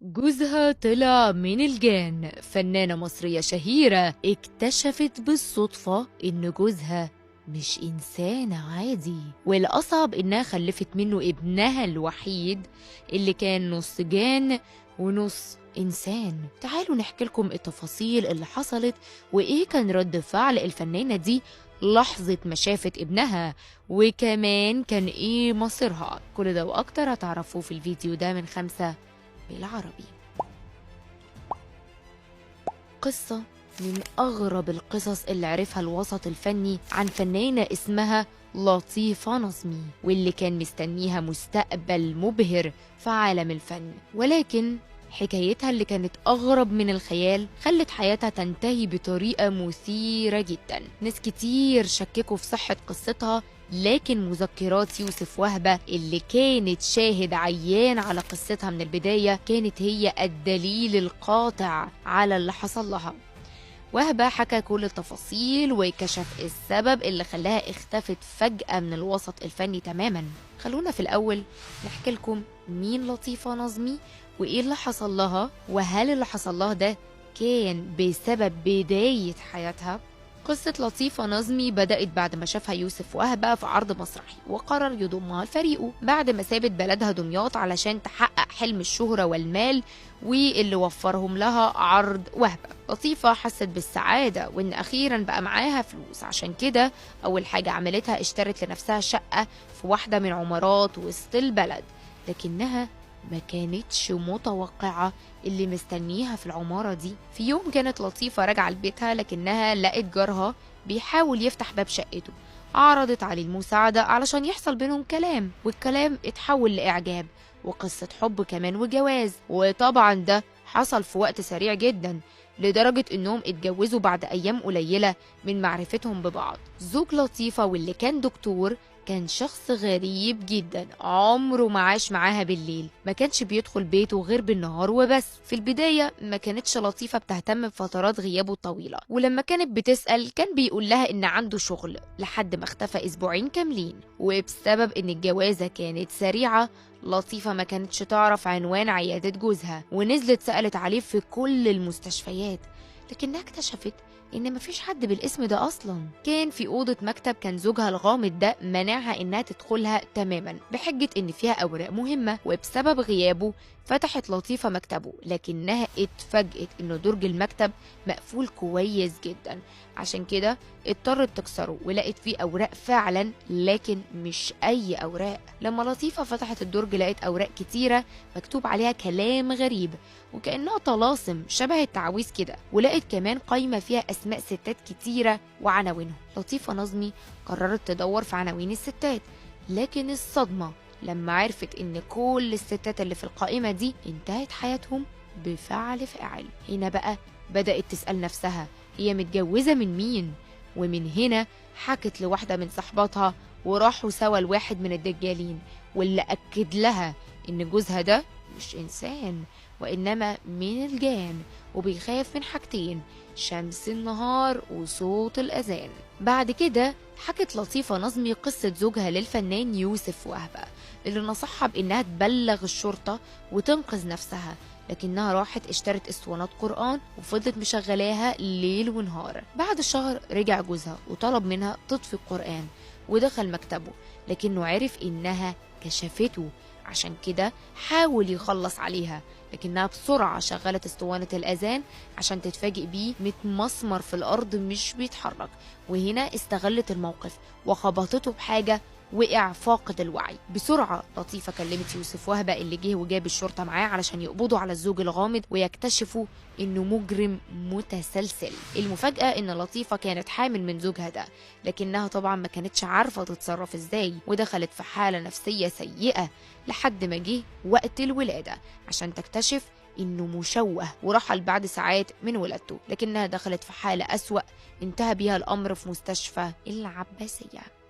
جوزها طلع من الجان. فنانة مصرية شهيرة اكتشفت بالصدفة إن جوزها مش إنسان عادي، والأصعب إنها خلفت منه ابنها الوحيد اللي كان نص جان ونص إنسان. تعالوا نحكي لكم التفاصيل اللي حصلت وإيه كان رد فعل الفنانة دي لحظة ما شافت ابنها، وكمان كان إيه مصيرها. كل ده وأكتر هتعرفوه في الفيديو ده من 5 بالعربي. قصة من أغرب القصص اللي عرفها الوسط الفني عن فنانة اسمها لطيفة نظمي، واللي كان مستنيها مستقبل مبهر في عالم الفن، ولكن حكايتها اللي كانت أغرب من الخيال خلت حياتها تنتهي بطريقة مثيرة جدا. ناس كتير شككوا في صحة قصتها، لكن مذكرات يوسف وهبة اللي كانت شاهد عيان على قصتها من البداية كانت هي الدليل القاطع على اللي حصل لها. وهبة حكى كل التفاصيل وكشف السبب اللي خلاها اختفت فجأة من الوسط الفني تماما. خلونا في الأول نحكي لكم مين لطيفة نظمي وإيه اللي حصل لها، وهل اللي حصل لها ده كان بسبب بداية حياتها. قصة لطيفة نظمي بدأت بعد ما شافها يوسف وهبة في عرض مسرحي وقرر يضمها لفريقه بعد ما سابت بلدها دمياط علشان تحقق حلم الشهرة والمال واللي وفرهم لها عرض وهبة. لطيفة حست بالسعادة وإن أخيرا بقى معاها فلوس، عشان كده أول حاجة عملتها اشترت لنفسها شقة في واحدة من عمارات وسط البلد، لكنها ما كانتش متوقعة اللي مستنيها في العمارة دي. في يوم كانت لطيفة راجعة لبيتها لكنها لقت جارها بيحاول يفتح باب شقته. عرضت عليه المساعدة علشان يحصل بينهم كلام، والكلام اتحول لإعجاب وقصة حب كمان وجواز، وطبعا ده حصل في وقت سريع جدا لدرجة انهم اتجوزوا بعد ايام قليلة من معرفتهم ببعض. زوج لطيفة واللي كان دكتور كان شخص غريب جدا، عمره ما عاش معاها بالليل، ما كانش بيدخل بيته غير بالنهار وبس. في البداية ما كانتش لطيفة بتهتم بفترات غيابه الطويلة، ولما كانت بتسأل كان بيقول لها ان عنده شغل، لحد ما اختفى اسبوعين كاملين. وبسبب ان الجوازة كانت سريعة لطيفة ما كانتش تعرف عنوان عيادة جوزها، ونزلت سألت عليه في كل المستشفيات، لكنها اكتشفت إن مفيش حد بالاسم ده أصلا. كان في أوضة مكتب كان زوجها الغامض ده منعها إنها تدخلها تماما بحجة إن فيها أوراق مهمة، وبسبب غيابه فتحت لطيفة مكتبه، لكنها اتفاجئت إنه درج المكتب مقفول كويس جدا، عشان كده اضطرت تكسره ولقت فيه أوراق فعلا، لكن مش أي أوراق. لما لطيفة فتحت الدرج لقت أوراق كتيرة مكتوب عليها كلام غريب وكأنها طلاسم شبه التعويذ كده، ولقت كمان قايمة فيها أسماء ستات كتيرة وعناوينهم. لطيفة نظمي قررت تدور في عناوين الستات، لكن الصدمة لما عرفت إن كل الستات اللي في القائمة دي انتهت حياتهم بفعل فاعل. هنا بقى بدأت تسأل نفسها هي متجوزة من مين؟ ومن هنا حكت لواحدة من صحباتها وراحوا سوا لواحد من الدجالين، واللي أكد لها إن جوزها ده مش إنسان وإنما من الجان، وبيخاف من حاجتين: شمس النهار وصوت الأذان. بعد كده حكت لطيفة نظمي قصة زوجها للفنان يوسف وهبة اللي نصحها بإنها تبلغ الشرطة وتنقذ نفسها، لكنها راحت اشترت اسطوانات قرآن وفضلت مشغلاها ليل ونهار. بعد شهر رجع جوزها وطلب منها تطفي القرآن ودخل مكتبه، لكنه عرف إنها كشفته، عشان كده حاول يخلص عليها، لكنها بسرعة شغلت اسطوانة الأذان عشان تتفاجئ بيه متمسمر في الأرض مش بيتحرك. وهنا استغلت الموقف وخبطته بحاجة، وقع فاقد الوعي. بسرعة لطيفة كلمت يوسف وهبة اللي جه وجاب الشرطة معاه علشان يقبضوا على الزوج الغامض ويكتشفوا إنه مجرم متسلسل. المفاجأة إن لطيفة كانت حامل من زوجها ده، لكنها طبعا ما كانتش عارفة تتصرف إزاي، ودخلت في حالة نفسية سيئة لحد ما جه وقت الولادة عشان تكتشف إنه مشوه ورحل بعد ساعات من ولادته، لكنها دخلت في حالة أسوأ انتهى بيها الأمر في مستشفى العباسية.